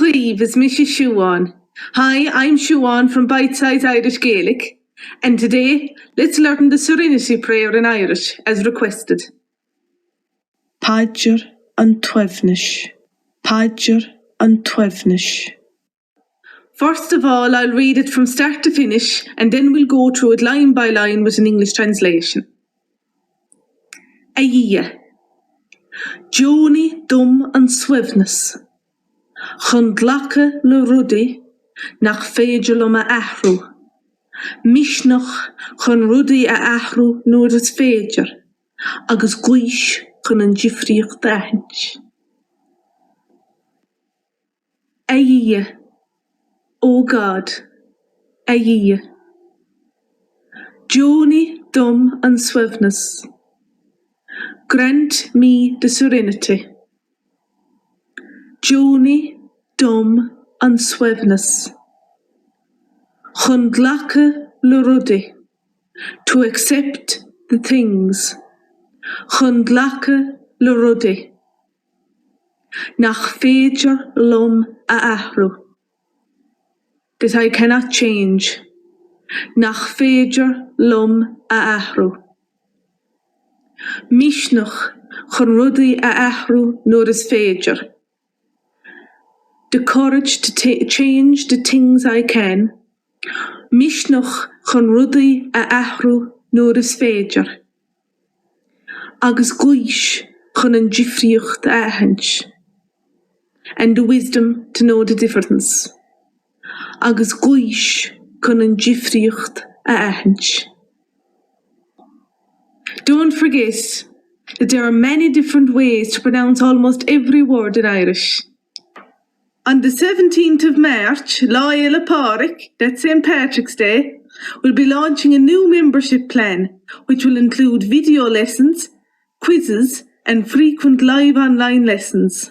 Eve is Mrs. Shuan. Hi, I'm Shuan from Bite Size Irish Gaelic, and today let's learn the Serenity Prayer in Irish as requested. Padger an Tuefnish. Padger an Tuefnish. First of all, I'll read it from start to finish, and then we'll go through it line by line with an English translation. Aia. Joni dum an Swefnes. Chundlake le rudi, nach féidir a ahrú. Mishnach chun rudi a ahrú nuair is féidir, agus gúis chun an jifriocht dahinch. Aia. O God, Aia. Joni dum an Swefnes. Grant me the serenity. Joni dum an Swefnes. Chundlake le rudi, to accept the things. Chundlake le rudi. Nach féidir lom a ahrú, that I cannot change. Nach féidir lom a ahrú. Mishnach chun rudi a ahrú nuair is féidir. The courage to change the things I can. Mishnach chun rudi a ahrú nuair is féidir. Agus gúis chun an jifriocht dahinch. And the wisdom to know the difference. Agus gúis chun an jifriocht dahinch. Don't forget that there are many different ways to pronounce almost every word in Irish. On the 17th of March, Láile Pádraig, that's St. Patrick's Day, will be launching a new membership plan, which will include video lessons, quizzes, and frequent live online lessons.